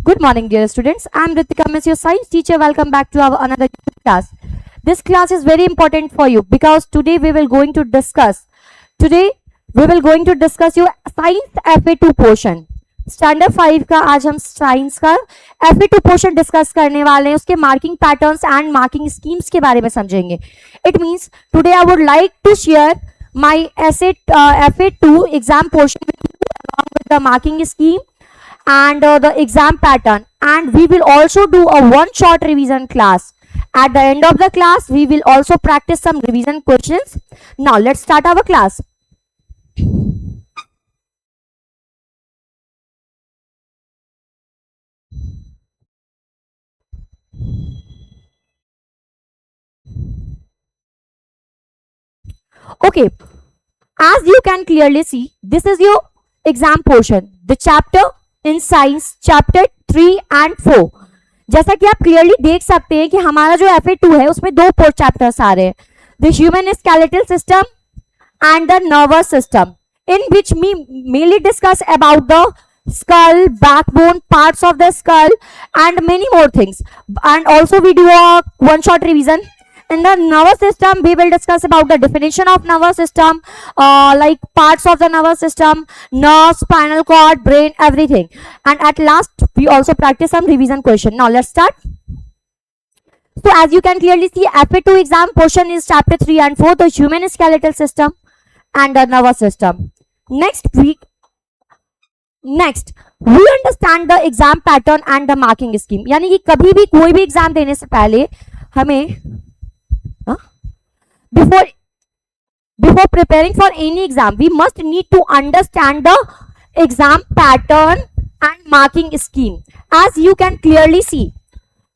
Good morning, dear students. I am Ritika, Miss, your science teacher. Welcome back to our another class. This class is very important for you because today we will going to discuss. Your science FA2 portion. Standard 5 का आज हम science का FA2 portion discuss करने वाले हैं. उसके marking patterns and marking schemes के बारे में समझेंगे. It means today I would like to share my FA2 exam portion along with the marking scheme and the exam pattern, and we will also do a one short revision class. At the end of the class we will also practice some revision questions. Now let's start our class. Okay, as you can clearly see, this is your exam portion, the chapter in science, chapter 3 and 4. जैसा कि आप clearly देख सकते हैं कि हमारा जो FA2 है उसमें दो चैप्टर्स आ रहे हैं, the human skeletal system and the nervous system, in which we mainly discuss about the skull, backbone, parts of the skull and many more things, and also we do a one short revision. In the nervous system we will discuss about the definition of nervous system, like parts of the nervous system, nerve, spinal cord, brain, everything, and at last we also practice some revision question. Now let's start. So as you can clearly see, FA2 exam portion is chapter 3 and 4, the human skeletal system and the nervous system. Next we understand the exam pattern and the marking scheme. यानी कि कभी भी कोई भी exam देने से पहले हमें before preparing for any exam we must need to understand the exam pattern and marking scheme. As you can clearly see,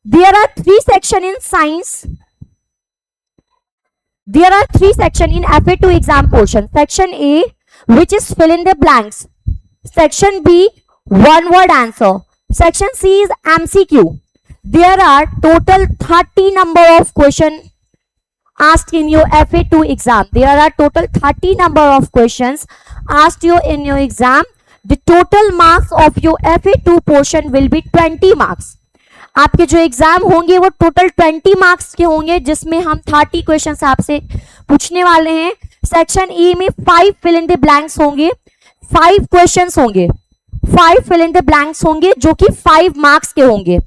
there are three sections in science. There are three sections in FA2 exam portion. Section A, which is fill in the blanks. Section B, one word answer. Section C is MCQ. There are total 30 number of questions asked in your FA2 exam. There are total 30 number of questions asked you in your exam. The total marks of your FA2 portion will be 20 marks. आपके जो exam होंगे वो total 20 marks के होंगे, जिसमें हम 30 questions आपसे पूछने वाले हैं. सेक्शन ई में 5 फिल इन द ब्लैंक्स होंगे, 5 क्वेश्चंस होंगे, 5 फिल इन द ब्लैंक्स होंगे जो कि 5 मार्क्स के होंगे.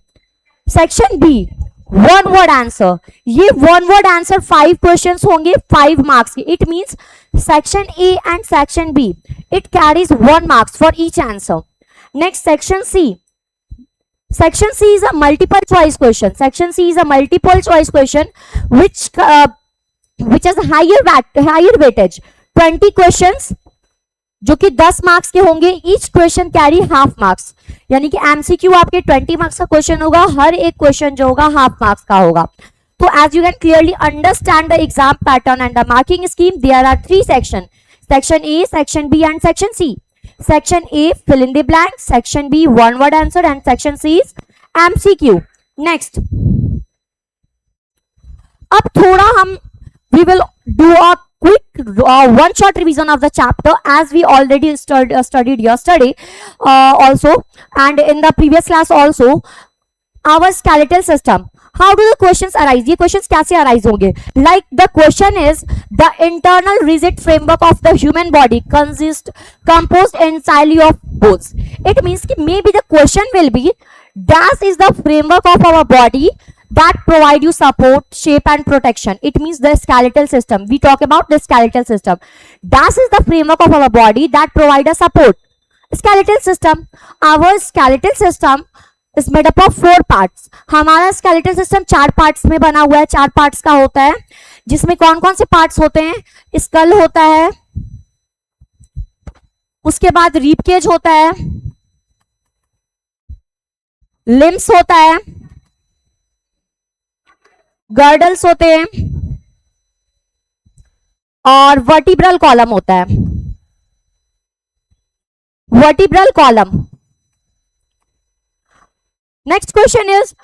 Section B one word answer, ये वन वर्ड आंसर 5 क्वेश्चंस होंगे 5 मार्क्स के. It means section A and section B it carries 1 marks for each answer. Next section C. Section C is a multiple choice question. Section C is a multiple choice question which has higher weightage. 20 questions जो कि 10 marks के होंगे. Each question carry half marks. यानी कि MCQ आपके 20 marks का question होगा, हर एक क्वेश्चन जो होगा हाफ मार्क्स का होगा. तो as you can clearly understand the exam pattern and the marking scheme, there are 3 sections. Section A, Section B and Section C. Section A fill in the blanks, Section B one word answer and Section C is MCQ. Next, अब थोड़ा हम we will do a quick one short revision of the chapter as we already studied yesterday also, and in the previous class also, our skeletal system. How do the questions arise? ये questions कैसे arise होंगे? Like the question is, the internal rigid framework of the human body composed entirely of bones. It means कि maybe the question will be, dash is the framework of our body that provide you support, shape and protection. It means the skeletal system. We talk about the skeletal system. Dash is the framework of our body that provide a support. Skeletal system. Our skeletal system is made up of 4 parts. हमारा skeletal system 4 parts में बना हुआ है, 4 parts का होता है, जिसमें कौन कौन से parts होते हैं? स्कल होता है, उसके बाद रीप केज होता है, लिम्स होता है, गर्डल्स होते हैं और वर्टिब्रल कॉलम होता है. Vertebral column. Next question is,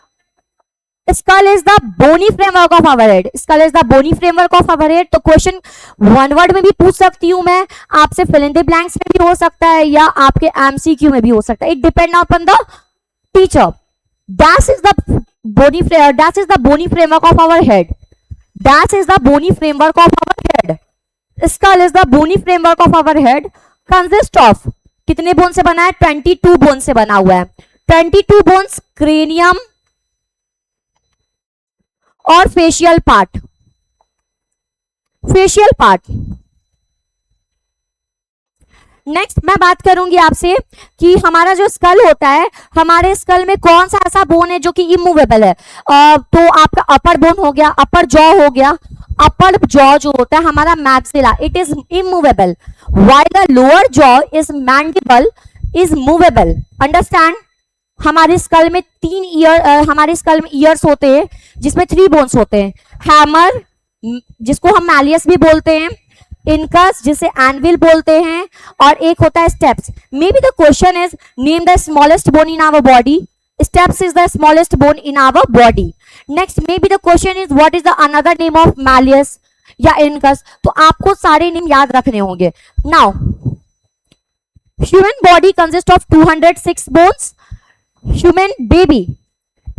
skull is the bony framework of our head. Skull is the bony framework of our head. तो क्वेश्चन वन वर्ड में भी पूछ सकती हूं मैं, आपसे फिल इन द ब्लैंक्स में भी हो सकता है या आपके एमसीक्यू में भी हो सकता है. It depend upon the teacher, dash is the dash is the bony framework of our head. Dash is the bony framework of our head. Skull is the bony framework of our head. Consist of, कितने bone से बना है? 22 bone से बना हुआ है. 22 bones cranium और facial part. Facial part. Next मैं बात करूंगी आपसे कि हमारा जो स्कल होता है, हमारे स्कल में कौन सा ऐसा बोन है जो कि इमूवेबल है. तो आपका अपर बोन हो गया, अपर जॉ हो गया. अपर जॉ जो होता है हमारा maxilla, it is immovable, while the lower jaw is mandible is movable. Understand. हमारे स्कल में हमारे स्कल में ईयर्स होते हैं जिसमें 3 बोन्स होते हैं. हैमर जिसको हम मैलियस भी बोलते हैं, इनकस जिसे एनविल बोलते हैं, और एक होता है stapes. May B the question is name the smallest bone in our body. Stapes is the smallest bone in our body. Next may B the question is what is the another name of malleus या incus. तो आपको सारे name याद रखने होंगे. Now human body consist of 206 bones. Human baby,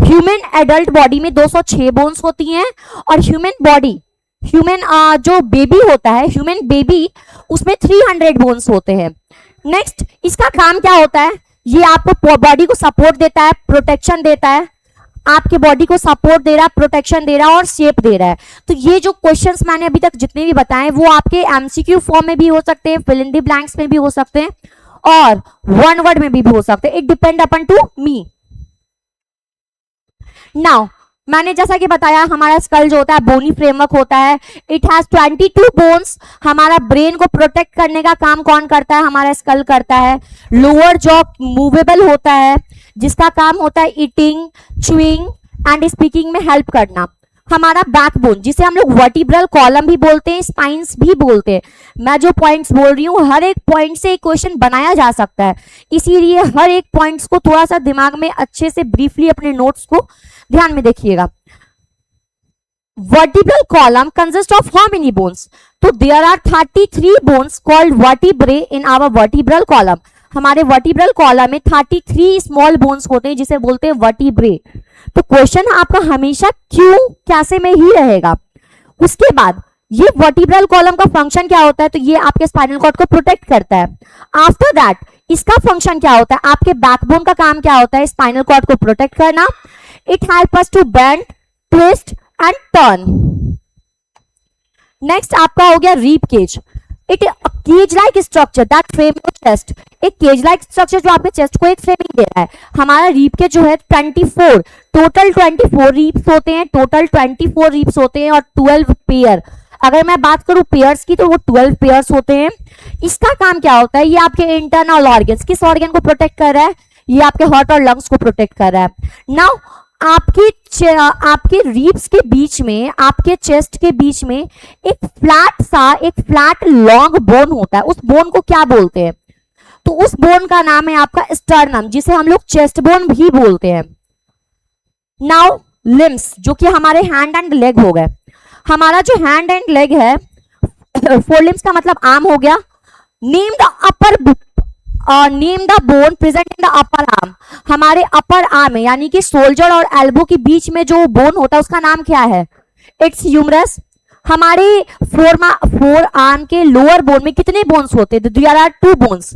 human adult body में 206 bones होती हैं. और ह्यूमन जो बेबी होता है, ह्यूमन बेबी, उसमें 300 बोन्स होते हैं. नेक्स्ट इसका काम क्या होता है? ये आपको बॉडी को सपोर्ट देता है, प्रोटेक्शन देता है. आपके बॉडी को सपोर्ट दे रहा है, प्रोटेक्शन दे रहा है और शेप दे रहा है. तो ये जो क्वेश्चंस मैंने अभी तक जितने भी बताए वो आपके एमसीक्यू फॉर्म में भी हो सकते हैं, फिल इन द ब्लैंक्स में भी हो सकते हैं, और वन वर्ड में भी हो सकते हैं. It depend upon to me. Now मैंने जैसा कि बताया हमारा स्कल जो होता है बोनी फ्रेमवर्क होता है. It has 22 bones. हमारा ब्रेन को प्रोटेक्ट करने का काम कौन करता है? हमारा स्कल करता है. लोअर जॉ मूवेबल होता है जिसका काम होता है ईटिंग, च्यूइंग एंड स्पीकिंग में हेल्प करना. हमारा बैकबोन जिसे हम लोग वर्टिब्रल कॉलम भी बोलते हैं, स्पाइंस भी बोलते हैं. मैं जो पॉइंट्स बोल रही हूँ हर एक पॉइंट से एक क्वेश्चन बनाया जा सकता है, इसीलिए हर एक पॉइंट्स को थोड़ा सा दिमाग में अच्छे से ब्रीफली अपने नोट्स को ध्यान में देखिएगा. Vertebral column consist of how many bones? तो there are 33 bones called vertebrae in our vertebral column. हमारे वर्टिब्रल कॉलम में 33 स्मॉल बोन्स होते हैं जिसे बोलते हैं वर्टिब्रे. तो क्वेश्चन आपका हमेशा क्यों कैसे में ही रहेगा. उसके बाद ये वर्टिब्रल कॉलम का फंक्शन क्या होता है? तो ये आपके स्पाइनल कॉर्ड को प्रोटेक्ट करता है. आफ्टर दैट इसका फंक्शन क्या होता है? आपके बैकबोन का काम क्या होता है? स्पाइनल कॉर्ड को प्रोटेक्ट करना. It help us to bend, twist and turn. Next आपका हो गया rib cage. It cage like structure that frame your chest. एक केज लाइक स्ट्रक्चर जो आपके चेस्ट को एक फ्रेमिंग दे रहा है. हमारा रीब केज जो है 24 टोटल 24 रीब्स होते हैं. टोटल 24 रीब्स होते हैं और 12 पेयर. अगर मैं बात करूं पेयर्स की तो वो 12 पेयर्स होते हैं. इसका काम क्या होता है? ये आपके इंटरनल ऑर्गन्स, किस ऑर्गन को प्रोटेक्ट कर रहा है? ये आपके हार्ट और लंग्स को प्रोटेक्ट कर रहा है. नाउ आपके रीब्स के बीच में, आपके चेस्ट के बीच में एक फ्लैट लॉन्ग बोन होता है. उस बोन को क्या बोलते हैं? तो उस बोन का नाम है आपका स्टर्नम, जिसे हम लोग चेस्ट बोन भी बोलते हैं. नाउ लिम्स जो कि हमारे हैंड एंड लेग हो गए. हमारा जो हैंड एंड लेग है, फोर लिम्स का मतलब आर्म हो गया. Name the bone present in the upper arm. हमारे अपर आर्म में यानी कि शोल्डर और एल्बो के बीच में जो बोन होता है उसका नाम क्या है? It's humerus. हमारे फोर आर्म के लोअर बोन में कितने बोन्स होते हैं? There are 2 bones.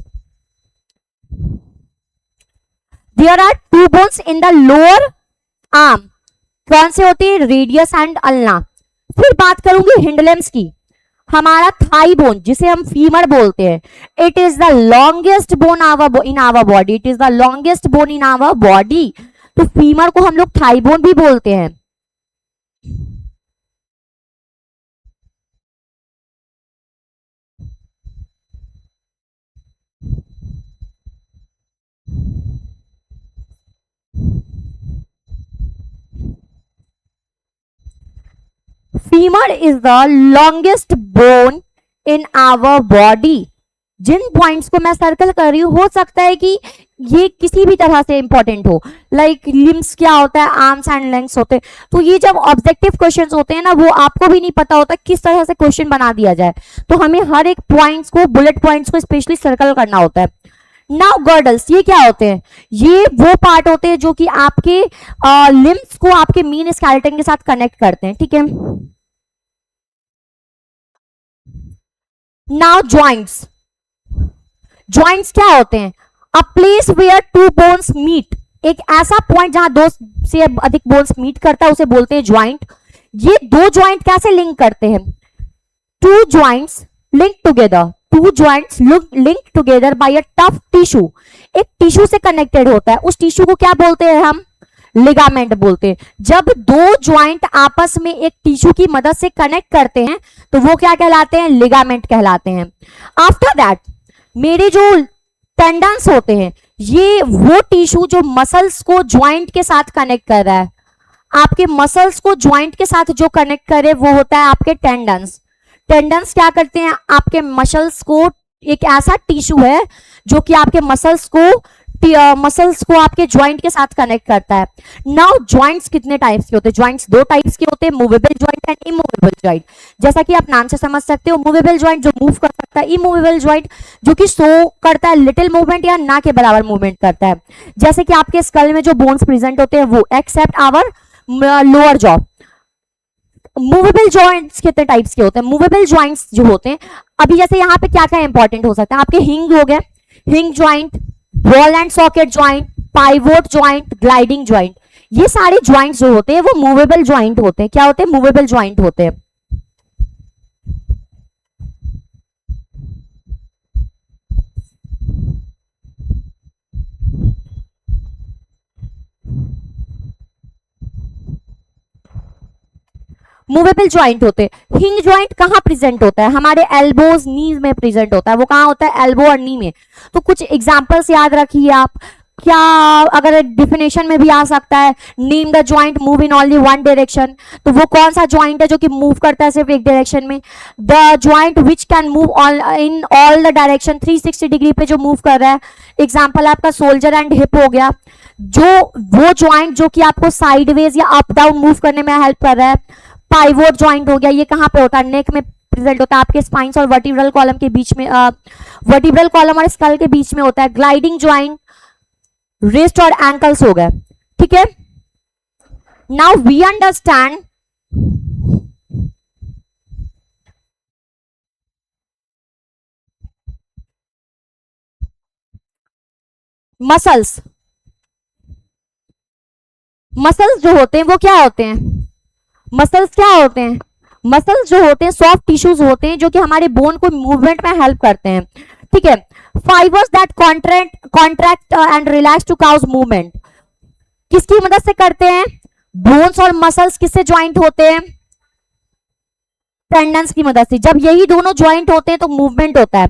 There are 2 bones in the lower arm. कौन से होते हैं? Radius and ulna. फिर बात करूंगी हिंड लिम्स की. हमारा थाई बोन जिसे हम फीमर बोलते हैं, it is the longest bone in our body. It is the longest bone in our body. तो फीमर को हम लोग थाई बोन भी बोलते हैं. Femur is the longest bone in our body. जिन पॉइंट्स को मैं सर्कल कर रही हूं हो सकता है कि ये किसी भी तरह से इंपॉर्टेंट हो. लाइक लिम्स क्या होता है? आर्म्स एंड लेग्स होते हैं. तो ये जब ऑब्जेक्टिव क्वेश्चंस होते हैं ना, वो आपको भी नहीं पता होता किस तरह से क्वेश्चन बना दिया जाए. तो हमें हर एक पॉइंट्स को, बुलेट पॉइंट्स को स्पेशली सर्कल करना होता है. नाउ गर्डल्स, ये क्या होते हैं? ये वो पार्ट होते हैं जो कि आपके लिम्स को आपके मीन स्केलेटन के साथ कनेक्ट करते हैं, ठीक है। नाउ जॉइंट्स, जॉइंट्स क्या होते हैं? A place where two bones meet, एक ऐसा पॉइंट जहां दो से अधिक बोन्स मीट करता है उसे बोलते हैं जॉइंट। ये दो जॉइंट कैसे लिंक करते हैं? Two joints link together, two joints link together by a tough tissue, एक टिश्यू से कनेक्टेड होता है, उस टिश्यू को क्या बोलते हैं हम? लिगामेंट बोलते हैं। जब दो जॉइंट आपस में एक टिश्यू की मदद से कनेक्ट करते हैं तो वो क्या कहलाते हैं? लिगामेंट कहलाते हैं। आफ्टर दैट मेरे जो टेंडन्स होते हैं, ये वो टिश्यू जो मसल्स को ज्वाइंट के साथ कनेक्ट कर रहा है, आपके मसल्स को ज्वाइंट के साथ जो कनेक्ट करे वो होता है आपके टेंडन्स। टेंडन्स क्या करते हैं? आपके मसल्स को, एक ऐसा टिश्यू है जो कि आपके मसल्स को आपके ज्वाइंट के साथ कनेक्ट करता है। नाउ ज्वाइंट्स कितने टाइप्स के होते हैं? ज्वाइंट्स दो टाइप्स के होते हैं, movable joint and immovable joint. जैसा कि आप नाम से समझ सकते हो, मूवेबल ज्वाइंट जो मूव कर सकता है, इमूवेबल ज्वाइंट जो कि शो करता है लिटिल मूवमेंट या ना के बराबर मूवमेंट करता है। जैसे कि आपके स्कल में जो बोन्स प्रेजेंट होते हैं वो, except our lower jaw. Movable joints कितने टाइप्स के होते हैं? मूवेबल जॉइंट्स जो होते हैं, अभी जैसे यहाँ पे क्या क्या इंपॉर्टेंट हो सकता है, आपके हिंग हो गए, हिंग joint, ball and socket joint, pivot joint, gliding joint, ये सारे जॉइंट्स जो होते हैं वो मूवेबल जॉइंट होते हैं। क्या होते हैं? मूवेबल जॉइंट होते हैं। मूवेबल ज्वाइंट होते हैं। हिंग ज्वाइंट कहाँ प्रेजेंट होता है? हमारे एल्बोज, नीज में प्रेजेंट होता है। वो कहाँ होता है? एल्बो और नी में। तो कुछ एग्जांपल्स याद रखिए आप, क्या अगर डिफिनेशन में भी आ सकता है, name the joint move in only one direction, तो वो कौन सा ज्वाइंट है जो कि मूव करता है सिर्फ एक डायरेक्शन में? The joint which can move in all the direction, 360 degree पे जो मूव कर रहा है। एग्जांपल आपका शोल्डर एंड हिप हो गया। जो वो ज्वाइंट जो कि आपको साइडवेज या अप डाउन मूव करने में हेल्प कर रहा है। पाइवोट ज्वाइंट हो गया, ये कहाँ पे होता है? नेक में प्रेजेंट होता है, आपके स्पाइंस और वर्टिब्रल कॉलम के बीच में, वर्टिब्रल कॉलम और स्कल के बीच में होता है। ग्लाइडिंग ज्वाइंट रिस्ट और एंकल्स हो गए, ठीक है। Now we understand muscles. Muscles जो होते हैं वो क्या होते हैं? मसल्स क्या होते हैं? मसल्स जो होते हैं सॉफ्ट टिश्यूज होते हैं जो कि हमारे बोन को मूवमेंट में हेल्प करते हैं, ठीक है। Fibres that contract and relax to cause movement, किसकी मदद से करते हैं? बोन्स और मसल्स किससे ज्वाइंट होते हैं? टेंडन्स की मदद से। जब यही दोनों ज्वाइंट होते हैं तो मूवमेंट होता है।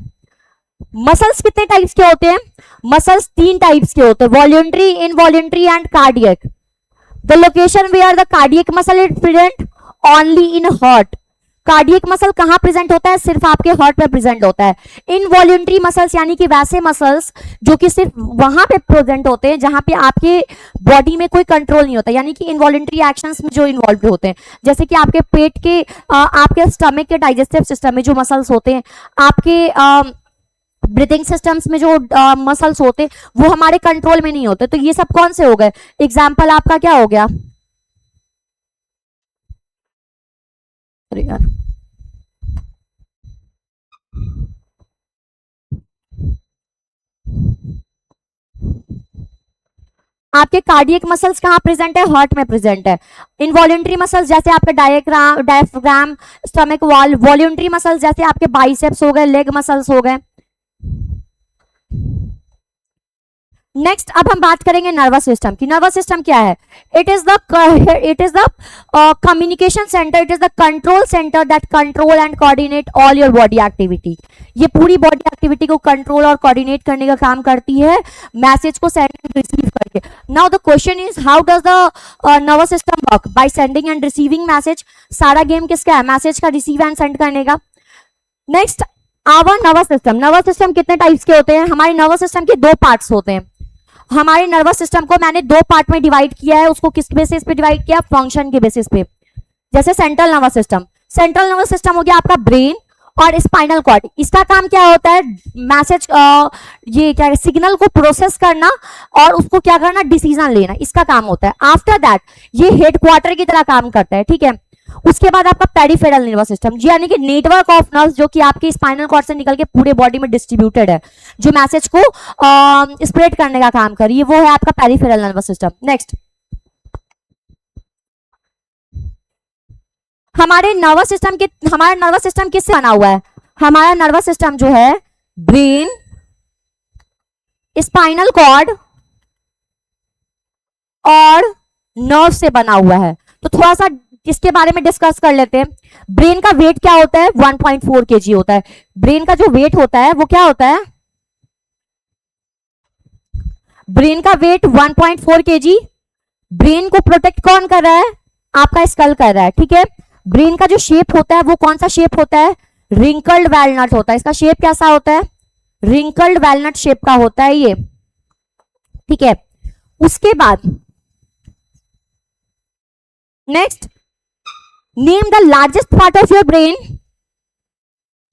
मसल्स कितने टाइप्स के होते हैं? मसल्स तीन टाइप्स के होते हैं, voluntary, involuntary and cardiac. The location where the cardiac muscle is present only in heart. Cardiac muscle कहां प्रेजेंट होता है? सिर्फ आपके हार्ट में प्रेजेंट होता है। इनवॉल्यूंटरी मसल्स यानी कि वैसे मसल्स जो कि सिर्फ वहां पे प्रेजेंट होते हैं जहां पे आपके बॉडी में कोई कंट्रोल नहीं होता, यानी कि इनवॉल्यूंटरी एक्शंस में जो इन्वॉल्व होते हैं, जैसे कि आपके पेट के, आपके स्टमक के डाइजेस्टिव सिस्टम में जो मसल्स होते हैं, आपके ब्रीथिंग सिस्टम्स में जो मसल्स होते हैं वो हमारे कंट्रोल में नहीं होते। तो ये सब कौन से हो गए? एग्जाम्पल आपका क्या हो गया? अरे यार, आपके कार्डियक मसल्स कहाँ प्रेजेंट है? हार्ट में प्रेजेंट है। इनवॉल्यूंटरी मसल्स जैसे आपका diaphragm, stomach wall. Voluntary muscles जैसे आपके बाइसेप्स हो गए, लेग मसल्स हो गए। नेक्स्ट अब हम बात करेंगे नर्वस सिस्टम की। नर्वस सिस्टम क्या है? It is the communication centre, it is the control centre that control and coordinate all your body activity. ये पूरी बॉडी एक्टिविटी को कंट्रोल और कोऑर्डिनेट करने का काम करती है, मैसेज को सेंड एंड रिसीव करके। Now the question is how does the nervous system work? By sending end receiving message. सारा गेम किसका है? मैसेज का रिसीव एंड सेंड करने का। Next our nervous system. Nervous system कितने टाइप्स के होते हैं? हमारे नर्वस सिस्टम के दो पार्ट्स होते हैं। हमारे नर्वस सिस्टम को मैंने दो पार्ट में डिवाइड किया है। उसको किस बेसिस पे डिवाइड किया? फंक्शन के बेसिस पे। जैसे central nervous system, central nervous system हो गया आपका ब्रेन और स्पाइनल कॉर्ड, इसका काम क्या होता है, मैसेज ये क्या सिग्नल को प्रोसेस करना और उसको क्या करना, डिसीजन लेना, इसका काम होता है। आफ्टर दैट ये हेडक्वार्टर की तरह काम करता है, ठीक है। उसके बाद आपका पेरिफेरल नर्वस सिस्टम, यानी कि नेटवर्क ऑफ नर्व्स जो कि आपके स्पाइनल कॉर्ड से निकल के पूरे बॉडी में डिस्ट्रीब्यूटेड है, जो मैसेज को स्प्रेड करने का काम कर रही है, वो है आपका पेरिफेरल नर्वस सिस्टम। नेक्स्ट, हमारा नर्वस सिस्टम किससे बना हुआ है? हमारा नर्वस सिस्टम जो है ब्रेन, स्पाइनल कॉर्ड और नर्व से बना हुआ है। तो थोड़ा सा इसके बारे में डिस्कस कर लेते हैं। ब्रेन का वेट क्या होता है? 1.4 kg होता है। ब्रेन का जो वेट होता है वो क्या होता है? ब्रेन का वेट 1.4 kg। ब्रेन को प्रोटेक्ट कौन कर रहा है? आपका स्कल कर रहा है, ठीक है। ब्रेन का जो शेप होता है वो कौन सा शेप होता है? रिंकल्ड वैलनट होता है। इसका शेप कैसा होता है? रिंकल्ड वैलनट शेप का होता है ये, ठीक है। उसके बाद next, name the largest part of your brain.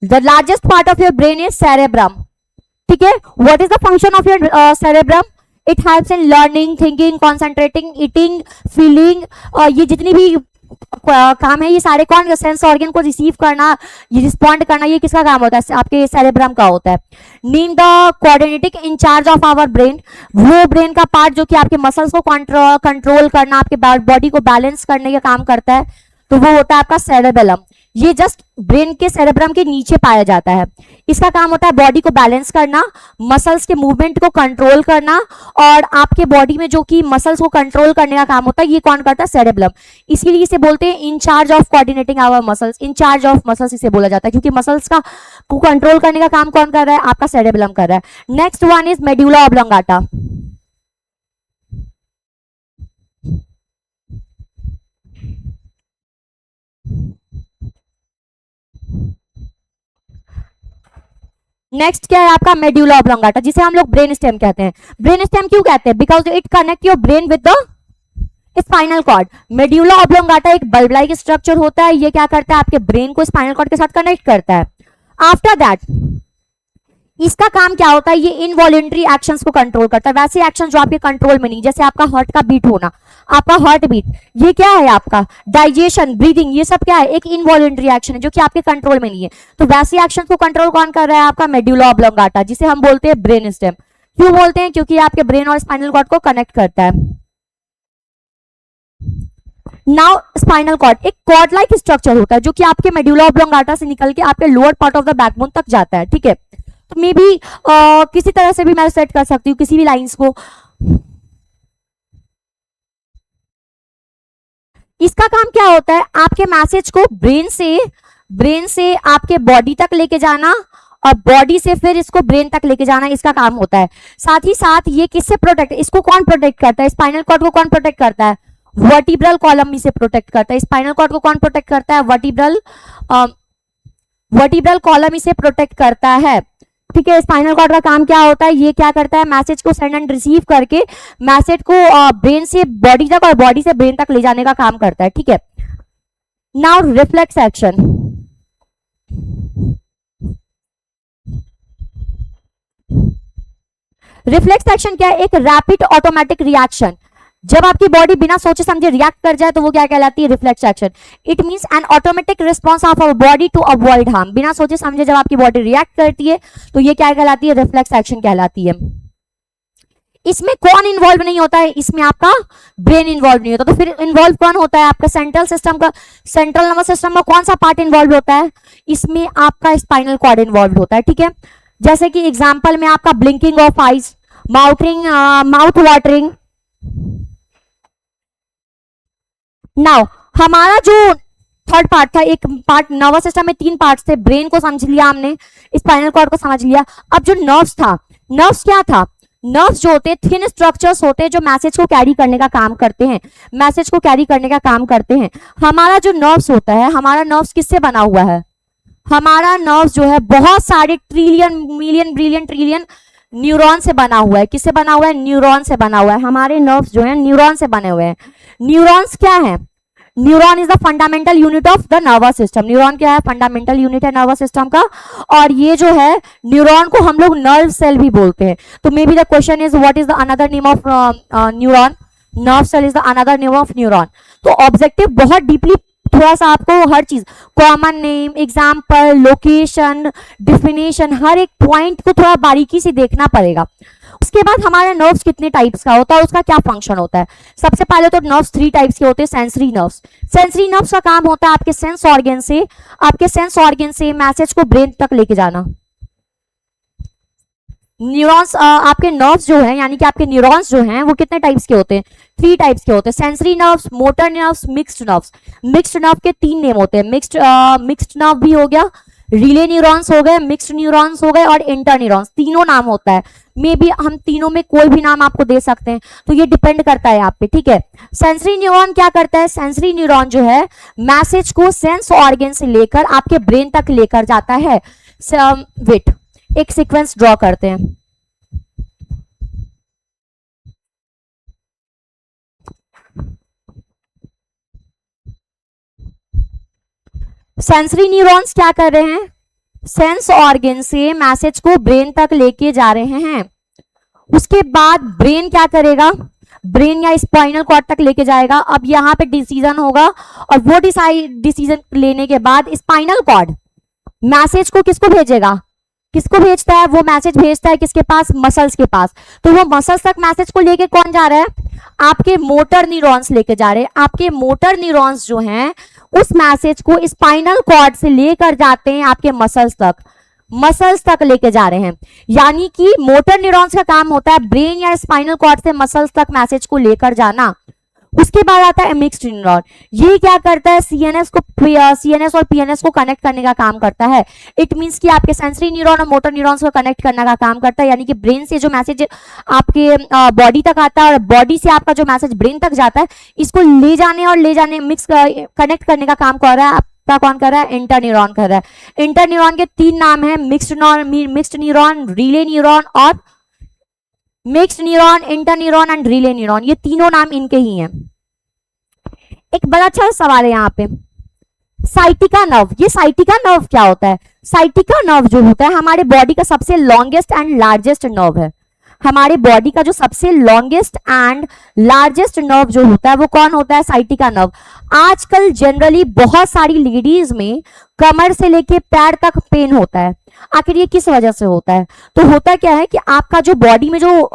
The largest part of your brain is cerebrum, ठीक है। What is the function of your cerebrum? It helps in learning, thinking, concentrating, eating, feeling, ये जितनी भी काम है ये सारे कौन, सेंस ऑर्गन को रिसीव करना, ये रिस्पॉन्ड करना, ये किसका काम होता है? आपके सेरेब्रम का होता है। Name the coordinating in charge of our brain. वो ब्रेन का पार्ट जो कि आपके मसल्स को कंट्रोल करना, आपके बॉडी को बैलेंस करने का काम करता है, तो वो होता है आपका सेरेबेलम। ये जस्ट ब्रेन के सेरेब्रम के नीचे पाया जाता है। इसका काम होता है बॉडी को बैलेंस करना, मसल्स के मूवमेंट को कंट्रोल करना, और आपके बॉडी में जो कि मसल्स को कंट्रोल करने का काम होता है ये कौन करता है? सेरेब्रम। इसीलिए इसे बोलते हैं in charge of coordinating our muscles. In charge of muscles इसे बोला जाता है, क्योंकि मसल्स का को कंट्रोल करने का काम कौन कर रहा है? आपका सेरेब्रम कर रहा है। Next one is medulla oblongata. Next क्या है आपका? मेड्यूला ऑब्लोंगाटा, जिसे हम लोग ब्रेन स्टेम कहते हैं। ब्रेन स्टेम क्यों कहते हैं? Because it connect your brain with the spinal cord. Medulla oblongata एक बल्ब लाइक स्ट्रक्चर होता है। ये क्या करता है? आपके ब्रेन को स्पाइनल कॉर्ड के साथ कनेक्ट करता है। आफ्टर दैट इसका काम क्या होता है? ये इनवॉलेंट्री एक्शंस को कंट्रोल करता है, वैसे एक्शन जो आपके कंट्रोल में नहीं, जैसे आपका हार्ट का बीट होना, आपका हार्ट बीट, ये क्या है? आपका डाइजेशन, ब्रीदिंग, ये सब क्या है? एक इनवॉलेंट्री एक्शन है जो कि आपके कंट्रोल में नहीं है। तो वैसे एक्शन को कंट्रोल कौन कर रहा है? आपका मेड्यूला ऑब्लोंगाटा, जिसे हम बोलते हैं ब्रेन स्टेम। क्यों बोलते हैं? क्योंकि आपके ब्रेन और स्पाइनल कॉर्ड को कनेक्ट करता है। नाउ स्पाइनल कॉर्ड एक कॉर्ड लाइक स्ट्रक्चर होता है जो कि आपके मेड्यूला ऑब्लोंगाटा से निकल के आपके lower part of the backbone तक जाता है, ठीक है। तो मे बी किसी तरह से भी मैं सेट कर सकती हूँ किसी भी लाइंस को। इसका काम क्या होता है? आपके मैसेज को ब्रेन से आपके बॉडी तक लेके जाना और बॉडी से फिर इसको ब्रेन तक लेके जाना, इसका काम होता है। साथ ही साथ ये किससे प्रोटेक्ट, इसको कौन प्रोटेक्ट करता है? स्पाइनल कॉर्ड को कौन प्रोटेक्ट करता है? वर्टिब्रल कॉलम इसे प्रोटेक्ट करता है। स्पाइनल कॉर्ड को कौन प्रोटेक्ट करता है? वर्टिब्रल कॉलम इसे प्रोटेक्ट करता है, ठीक है। स्पाइनल कॉर्ड का काम क्या होता है? ये क्या करता है? मैसेज को सेंड एंड रिसीव करके मैसेज को ब्रेन से बॉडी तक और बॉडी से ब्रेन तक ले जाने का काम करता है, ठीक है। Now reflex action. Reflex action क्या है? एक रैपिड ऑटोमेटिक रिएक्शन। जब आपकी बॉडी बिना सोचे समझे रिएक्ट कर जाए तो वो क्या कहलाती है? Reflex action. It means an automatic response of our body to avoid harm. बिना सोचे समझे जब आपकी बॉडी रिएक्ट करती है तो ये क्या कहलाती है? रिफ्लेक्स एक्शन कहलाती है। इसमें कौन इन्वॉल्व नहीं होता है? इसमें आपका ब्रेन इन्वॉल्व नहीं होता। तो फिर इन्वॉल्व कौन होता है? आपका सेंट्रल नर्वस सिस्टम का कौन सा पार्ट इन्वॉल्व होता है? इसमें आपका स्पाइनल कॉर्ड इन्वॉल्व होता है, ठीक है। जैसे कि एग्जाम्पल में आपका blinking of eyes, mouth watering. Now हमारा जो थर्ड पार्ट था, एक पार्ट नर्वस सिस्टम में 3 पार्ट्स थे। ब्रेन को समझ लिया हमने, स्पाइनल कॉर्ड को समझ लिया। अब जो नर्व्स था, नर्व्स क्या था? नर्व्स जो होते हैं थिन स्ट्रक्चर्स होते हैं जो मैसेज को कैरी करने का काम करते हैं, मैसेज को कैरी करने का काम करते हैं। हमारा जो नर्व्स होता है, हमारा नर्व्स किससे बना हुआ है? हमारा नर्व्स जो है बहुत सारे trillion million billion trillion neuron से बना हुआ है। किससे बना हुआ है? न्यूरॉन से बना हुआ है। हमारे नर्व्स जो है न्यूरॉन से बने हुए हैं। न्यूरॉन्स क्या है? Neuron is the fundamental unit of the nervous system. Neuron क्या है? फंडामेंटल यूनिट है नर्वस सिस्टम का। और ये जो है न्यूरॉन को हम लोग नर्व सेल भी बोलते हैं। तो may be the question is what is the another name of neuron? Nerve cell is the another name of neuron. तो ऑब्जेक्टिव बहुत डीपली थोड़ा सा आपको हर चीज, common name, example, location, definition, हर एक पॉइंट को थोड़ा बारीकी से देखना पड़ेगा। उसके बाद हमारे नर्व्स कितने टाइप्स का होता है, उसका क्या फंक्शन होता है? सबसे पहले तो नर्व्स 3 टाइप्स के होते हैं। Sensory nerves. सेंसरी नर्व्स का काम होता है आपके सेंस ऑर्गन से मैसेज को ब्रेन तक लेके जाना। न्यूरॉन्स, आपके नर्व्स जो हैं, यानी कि आपके न्यूरॉन्स जो हैं वो कितने टाइप्स के होते हैं? 3 टाइप्स के होते हैं। Sensory nerves, motor nerves, mixed nerves. Mixed nerve के 3 नेम होते हैं। मिक्स्ड नर्व भी हो गया, रिले न्यूरॉन्स हो गए, मिक्स्ड न्यूरॉन्स हो गए और इंटर न्यूरॉन्स, तीनों नाम होता है। मे बी हम तीनों में कोई भी नाम आपको दे सकते हैं, तो ये डिपेंड करता है आप पे, ठीक है। सेंसरी न्यूरॉन क्या करता है? सेंसरी न्यूरॉन जो है मैसेज को सेंस ऑर्गन से लेकर आपके ब्रेन तक लेकर जाता है। वेट, एक सीक्वेंस ड्रॉ करते हैं। सेंसरी न्यूरॉन्स क्या कर रहे हैं? सेंस ऑर्गन से मैसेज को ब्रेन तक लेके जा रहे हैं। उसके बाद ब्रेन क्या करेगा? ब्रेन या स्पाइनल कॉर्ड तक लेके जाएगा। अब यहाँ पे डिसीजन होगा और वो डिसीजन लेने के बाद स्पाइनल कॉर्ड मैसेज को किसको भेजेगा? किसको भेजता है? वो मैसेज भेजता है किसके पास? मसल्स के पास। तो वो मसल्स तक मैसेज को लेके कौन जा रहा है? आपके मोटर न्यूरॉन्स लेके जा रहे हैं। आपके मोटर न्यूरॉन्स जो हैं उस मैसेज को स्पाइनल कॉर्ड से लेकर जाते हैं आपके मसल्स तक लेके जा रहे हैं। यानी कि मोटर न्यूरॉन्स का काम होता है ब्रेन या स्पाइनल कॉर्ड से मसल्स तक मैसेज को लेकर जाना। उसके बाद आता है मिक्स्ड न्यूरॉन। ये क्या करता है? सीएनएस और पीएनएस को कनेक्ट करने का काम करता है। इट मींस कि आपके सेंसरी न्यूरॉन और मोटर न्यूरॉन्स को कनेक्ट करने का काम करता है। यानी कि ब्रेन से जो मैसेज आपके बॉडी तक आता है और बॉडी से आपका जो मैसेज ब्रेन तक जाता है, इसको ले जाने मिक्स कनेक्ट करने का काम कर रहा है आपका, कौन कर रहा है? इंटर न्यूरॉन कर रहा है। इंटर न्यूरॉन के 3 नाम है, मिक्स्ड न्यूरॉन, रिले न्यूरॉन और mixed neuron, inter neuron and relay neuron. ये तीनों नाम इनके ही हैं। एक बड़ा अच्छा सवाल है यहाँ पे, साइटिका नर्व। ये साइटिका नर्व क्या होता है? साइटिका नर्व जो होता है हमारे बॉडी का सबसे लॉन्गेस्ट एंड लार्जेस्ट नर्व है। हमारे बॉडी का जो सबसे लॉन्गेस्ट एंड लार्जेस्ट नर्व जो होता है वो कौन होता है? Sciatica nerve. आजकल जनरली बहुत सारी लेडीज में कमर से लेके पैर तक पेन होता है। आखिर ये किस वजह से होता है? तो होता क्या है कि आपका जो बॉडी में जो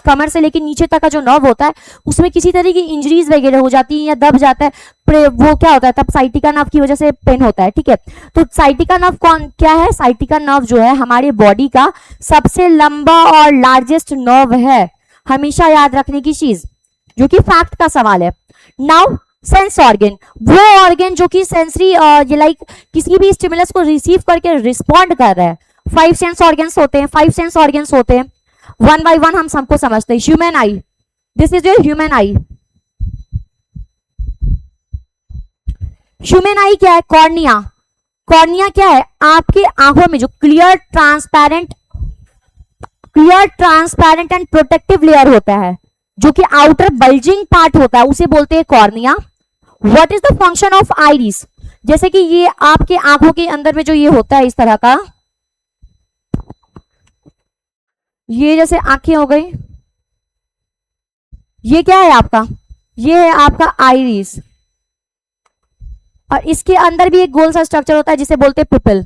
कमर से लेके नीचे तक का जो नर्व होता है उसमें किसी तरह की इंजरीज वगैरह हो जाती है या दब जाता है, वो क्या होता है तब साइटिका नर्व की वजह से पेन होता है, ठीक है। तो साइटिका नर्व कौन क्या है? साइटिका नर्व जो है हमारे बॉडी का सबसे लंबा और लार्जेस्ट नर्व है। हमेशा याद रखने की चीज, जो कि फैक्ट का सवाल है। नाउ सेंस ऑर्गन, वो ऑर्गन जो कि सेंसरी ये लाइक किसी भी स्टिमुलस को रिसीव करके रिस्पॉन्ड कर रहा है। 5 सेंस ऑर्गन्स होते हैं, 5 सेंस ऑर्गन्स होते हैं। वन बाय वन हम सबको समझते हैं। Human I, this is your human I. Human आई क्या है? कॉर्निया। कॉर्निया क्या है? आपकी आंखों में जो clear transparent and protective layer होता है, जो कि आउटर बल्जिंग पार्ट होता है, उसे बोलते हैं cornea. What is the function of iris? जैसे कि ये आपके आंखों के अंदर में जो ये होता है इस तरह का, ये जैसे आंखें हो गई, ये क्या है आपका? ये है आपका आइरिस। और इसके अंदर भी एक गोल सा स्ट्रक्चर होता है जिसे बोलते हैं पिपिल।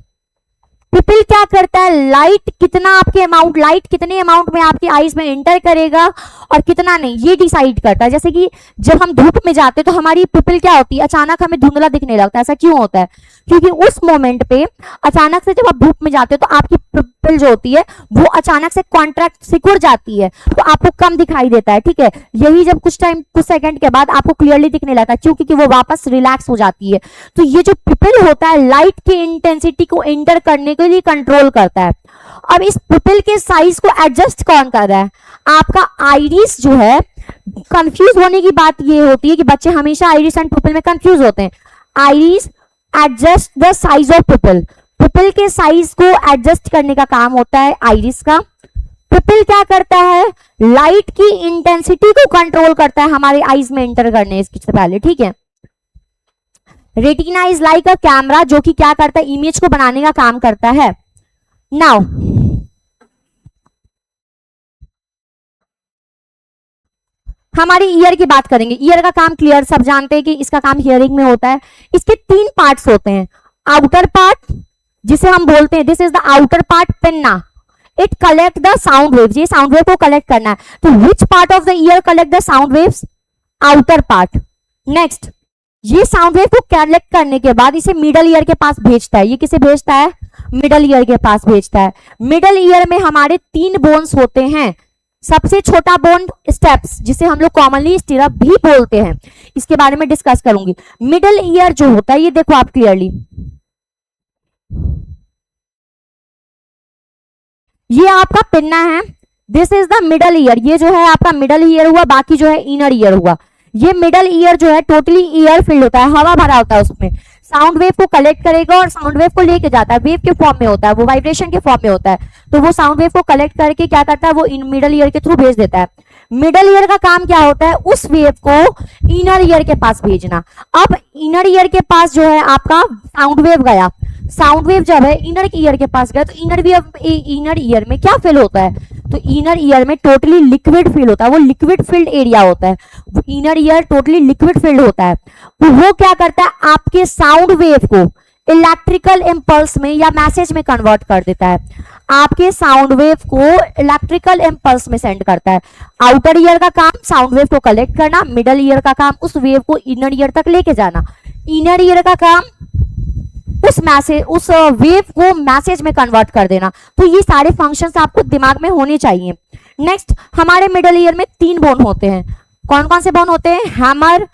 पिपिल क्या करता है? लाइट कितने अमाउंट में आपकी आईज में एंटर करेगा और कितना नहीं, ये डिसाइड करता है। जैसे कि जब हम धूप में जाते हैं तो हमारी पिपिल क्या होती है? अचानक हमें धुंधला दिखने लगता है। ऐसा क्यों होता है? क्योंकि उस मोमेंट पे अचानक से जब आप धूप में जाते हो तो आपकी पिपिल जो होती है वो अचानक से कॉन्ट्रैक्ट सिकुड़ जाती है, तो आपको कम दिखाई देता है, ठीक है। यही जब कुछ सेकंड के बाद आपको क्लियरली दिखने लगता है, क्योंकि वो वापस रिलैक्स हो जाती है। तो ये जो पिपिल होता है लाइट की इंटेंसिटी को एंटर करने के लिए कंट्रोल करता है। अब इस पिपिल के साइज को एडजस्ट कौन कर रहा है? आपका आइरिस जो है। कंफ्यूज होने की बात ये होती है कि बच्चे हमेशा आइरिस एंड पिपिल में कंफ्यूज होते हैं। Iris adjust the size of pupil. Pupil के साइज को एडजस्ट करने का काम होता है आइरिस का। पिपिल क्या करता है? लाइट की इंटेंसिटी को कंट्रोल करता है हमारे आईज में एंटर करने से पहले, ठीक है। Retina is like a camera, जो कि क्या करता है, इमेज को बनाने का काम करता है। नाउ हमारी ईयर की बात करेंगे। ईयर का काम क्लियर सब जानते हैं कि इसका काम हियरिंग में होता है। इसके 3 पार्ट्स होते हैं। आउटर पार्ट जिसे हम बोलते हैं, this is the outer part, pinna, it collect the sound waves, ये साउंड वेव को कलेक्ट करना है। तो which part of the year collect the sound waves? Outer part. Next, ये साउंड वेव को कलेक्ट करने के बाद इसे मिडल ईयर के पास भेजता है। ये किसे भेजता है? मिडल ईयर के पास भेजता है। मिडल ईयर में हमारे 3 बोन्स होते हैं। सबसे छोटा बोन स्टेप्स, जिसे हम लोग कॉमनली स्टिरअप भी बोलते हैं, इसके बारे में डिस्कस करूंगी। मिडल ईयर जो होता है, ये देखो आप क्लियरली, ये आपका पिन्ना है, this is the middle ear. ये जो है आपका मिडल ईयर हुआ, बाकी जो है इनर ईयर हुआ। ये मिडल ईयर जो है टोटली ईयर फिल्ड होता है, हवा भरा होता है उसमें। साउंड वेव को कलेक्ट करेगा और साउंड वेव को लेके जाता है, वेव के फॉर्म में होता है, वो वाइब्रेशन के फॉर्म में होता है। तो वो साउंड वेव को कलेक्ट करके क्या करता है, वो मिडल ईयर के थ्रू भेज देता है। मिडल ईयर का काम क्या होता है? उस वेव को इनर ईयर के पास भेजना। अब इनर ईयर के पास जो है आपका साउंड वेव गया, साउंड वेव जब है इनर ईयर के पास गया, तो इनर ईयर में क्या फील होता है? तो इनर ईयर में टोटली लिक्विड फील होता है, वो लिक्विड फील्ड एरिया होता है। Inner ear totally liquid field होता है। तो वो क्या करता है, आपके साउंड वेव को इलेक्ट्रिकल इंपल्स में या मैसेज में कन्वर्ट कर देता है। आपके साउंड वेव को इलेक्ट्रिकल इंपल्स में सेंड करता है। आउटर ईयर का काम साउंड वेव को कलेक्ट करना, मिडल ईयर का काम उस वेव को इनर ईयर तक लेके जाना, इनर ईयर का काम उस वेव को मैसेज में कन्वर्ट कर देना। तो ये सारे फंक्शंस आपको दिमाग में होने चाहिए। नेक्स्ट, हमारे मिडल ईयर में 3 बोन होते हैं। कौन कौन से बोन होते हैं? Hammer,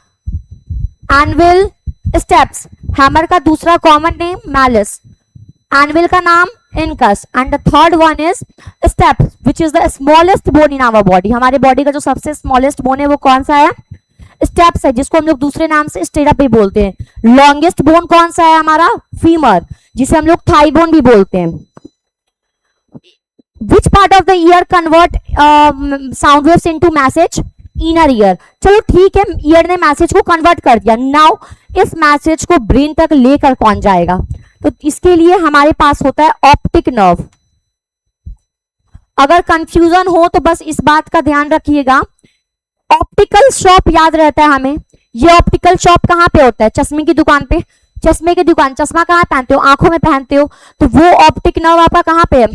anvil, steps. हैमर का दूसरा कॉमन नेम मैलिस, एनविल का नाम incus, and the third one is stapes, which is the smallest bone in our body. हमारे बॉडी का जो सबसे स्मॉलेस्ट बोन है वो कौन सा है? स्टेप्स है, जिसको हम लोग दूसरे नाम से स्टेरअप भी बोलते हैं। लॉन्गेस्ट बोन कौन सा है? हमारा फीमर, जिसे हम लोग थाई बोन भी बोलते हैं। Which part of the year convert sound waves into message? Inner ear. चलो ठीक है, ईयर ने मैसेज को कन्वर्ट कर दिया। नाउ इस मैसेज को ब्रेन तक लेकर कौन जाएगा? तो इसके लिए हमारे पास होता है ऑप्टिक नर्व। अगर कंफ्यूजन हो तो बस इस बात का ध्यान रखिएगा, ऑप्टिकल शॉप याद रहता है हमें। ये ऑप्टिकल शॉप कहाँ पे होता है? चश्मे की दुकान पे। चश्मे की दुकान, चश्मा कहाँ पहनते हो? आंखों में पहनते हो। तो वो ऑप्टिक नर्व आपका कहाँ पे है?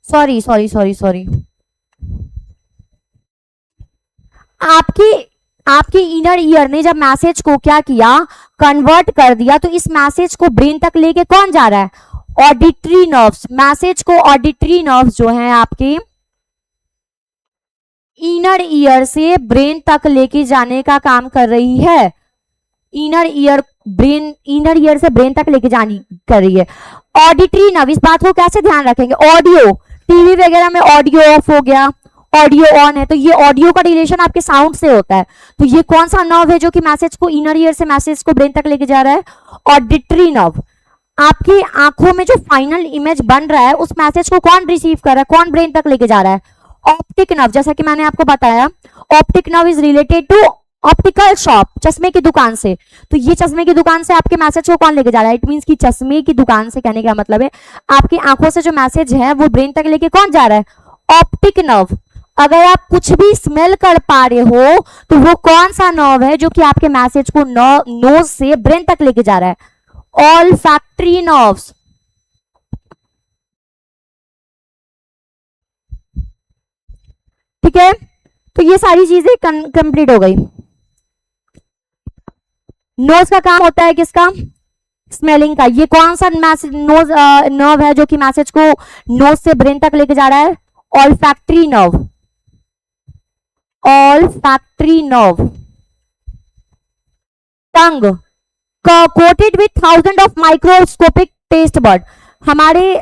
सॉरी सॉरी सॉरी सॉरी, आपकी इनर ईयर ने जब मैसेज को क्या किया, कन्वर्ट कर दिया, तो इस मैसेज को ब्रेन तक लेके कौन जा रहा है? Auditory nerves. मैसेज को ऑडिटरी नर्व्स जो है आपके इनर ईयर से ब्रेन तक लेके जाने का काम कर रही है। इनर ईयर से ब्रेन तक लेके जानी कर रही है। ऑडिटरी नर्व, इस बात को कैसे ध्यान रखेंगे? ऑडियो, टीवी वगैरह में ऑडियो ऑफ हो गया, ऑडियो ऑन है, तो ये ऑडियो का रिलेशन आपके साउंड से होता है। तो ये कौन सा नर्व है जो कि मैसेज को इनर ईयर से मैसेज को ब्रेन तक लेके जा रहा है? Auditory nerve. आपकी आंखों में जो फाइनल इमेज बन रहा है, उस मैसेज को कौन रिसीव कर रहा है, कौन ब्रेन तक लेके जा रहा है? Optic nerve. जैसा कि मैंने आपको बताया, optic nerve is related to optical shop, चश्मे की दुकान से। तो ये चश्मे की दुकान से आपके मैसेज को कौन लेके जा रहा है? इट मींस कि चश्मे की दुकान से कहने का मतलब है आपकी आंखों से जो मैसेज है वो ब्रेन तक लेके कौन जा रहा है? Optic nerve. अगर आप कुछ भी स्मेल कर पा रहे हो तो वो कौन सा नर्व है जो कि आपके मैसेज को नोज से ब्रेन तक लेके जा रहा है? All factory nerves. ठीक है, तो ये सारी चीजें कंप्लीट हो गई। नोज का काम होता है किसका? स्मेलिंग का। ये कौन सा मैसेज नोज नर्व है जो कि मैसेज को नोज से ब्रेन तक लेके जा रहा है? All factory nerve. All factory nerve. Tongue, coated with 1000 of microscopic taste bud. हमारे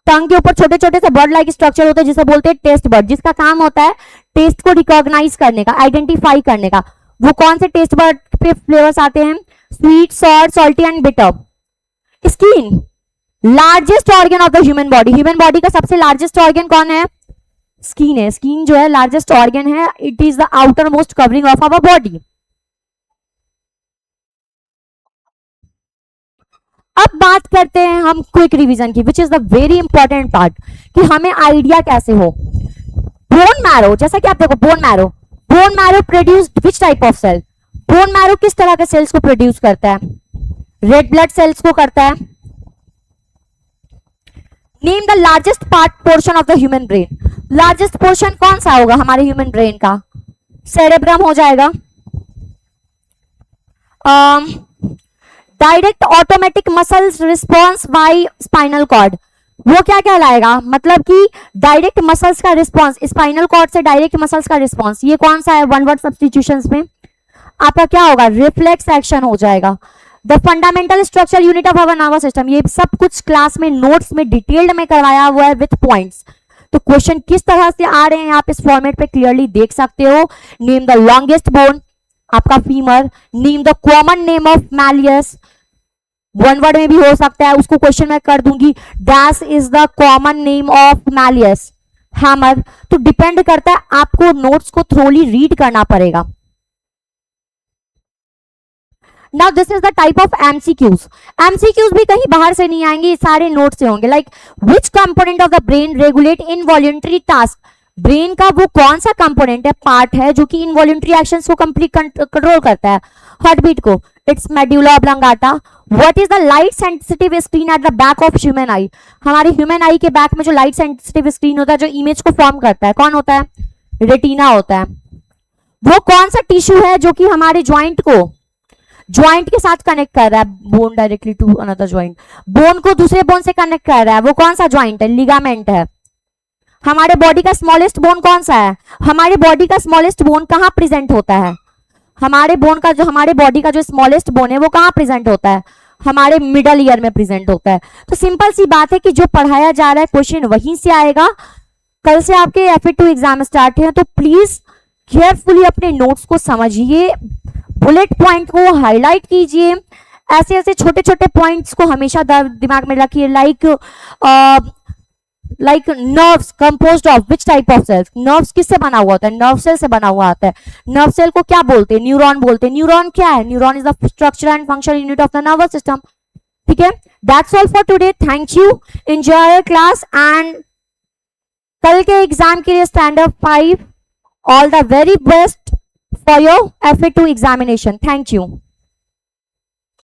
टंग के ऊपर छोटे छोटे से बर्ड लाइक स्ट्रक्चर होते हैं जिसे बोलते हैं टेस्ट बर्ड, जिसका काम होता है टेस्ट को रिकॉग्नाइज करने का, आइडेंटिफाई करने का। वो कौन से टेस्ट बर्ड पे फ्लेवर्स आते हैं? Sweet, sour, salty and bitter. Skin, largest organ of the human body. Human body का सबसे लार्जेस्ट ऑर्गन कौन है? स्किन है। स्किन जो है लार्जेस्ट ऑर्गन है, it is the outermost covering of our body. अब बात करते हैं हम क्विक रिवीजन की, which is the very important part, कि हमें आइडिया कैसे हो। बोन मैरो, जैसा कि आप देखो bone marrow produced which type of cell, bone marrow किस तरह के सेल्स को प्रोड्यूस करता है, रेड ब्लड सेल्स को करता है। Name the largest part portion of the human brain, largest portion कौन सा होगा हमारे ह्यूमन ब्रेन का, सेरेब्रम हो जाएगा। Direct automatic muscles response by spinal cord, वो क्या कहलाएगा, मतलब कि डायरेक्ट मसल्स का रिस्पॉन्स, स्पाइनल कॉर्ड से डायरेक्ट मसल्स का रिस्पॉन्स, ये कौन सा है, वन वर्ड सब्स्टिट्यूशंस में आपका क्या होगा, रिफ्लेक्स एक्शन हो जाएगा। The fundamental structure unit of our nervous system, ये सब कुछ क्लास में नोट्स में डिटेल्ड में करवाया हुआ है विथ पॉइंट्स। तो क्वेश्चन किस तरह से आ रहे हैं आप इस फॉर्मेट पे क्लियरली देख सकते हो। नेम द लॉन्गेस्ट बोन, आपका femur. Name the common name of malleus, one word में भी हो सकता है, उसको क्वेश्चन में कर दूंगी, dash is the common name of malleus, hammer. तो डिपेंड करता है, आपको नोट्स को थ्रोली रीड करना पड़ेगा। Now this is the type of MCQs. MCQs भी कहीं बाहर से नहीं आएंगे, सारे नोट से होंगे। Like which component of the brain regulate involuntary task, brain का वो कौन सा कंपोनेंट है, पार्ट है जो कि इनवॉल्यूंटरी एक्शंस को कंट्रोल करता है, हार्ट बीट को, it's medulla oblongata. What is the light sensitive screen at the back of human eye, हमारे ह्यूमन आई के बैक में जो लाइट सेंसिटिव स्क्रीन होता है जो इमेज को फॉर्म करता है, कौन होता है, रेटिना होता है। वो कौन सा टिश्यू है जो कि हमारे ज्वाइंट के साथ कनेक्ट कर रहा है, bone directly to another joint, bone को दूसरे बोन से कनेक्ट कर रहा है, वो कौन सा ज्वाइंट है, लिगामेंट है। हमारे बॉडी का स्मॉलेस्ट बोन कौन सा है, हमारे बॉडी का स्मॉलेस्ट बोन कहाँ प्रेजेंट होता है, हमारे बॉडी का जो स्मॉलेस्ट बोन है वो कहाँ प्रेजेंट होता है, हमारे मिडल ईयर में प्रेजेंट होता है। तो सिंपल सी बात है कि जो पढ़ाया जा रहा है क्वेश्चन वहीं से आएगा। कल से आपके FA2 एग्जाम स्टार्ट है, तो प्लीज केयरफुली अपने नोट्स को समझिए, बुलेट पॉइंट को हाईलाइट कीजिए, ऐसे ऐसे छोटे छोटे पॉइंट्स को हमेशा दिमाग में रखिए। Like nerves composed of which type of cells, nerves किससे बना हुआ होता है, नर्व सेल से बना हुआ आता है। नर्व सेल को क्या बोलते हैं, न्यूरॉन बोलते हैं। न्यूरॉन क्या है, neuron is the structure and function unit of the nervous system. ठीक है, that's all for today, thank you, enjoy your class and कल के एग्जाम के लिए standard 5 all the very best for your FA2 examination. Thank you.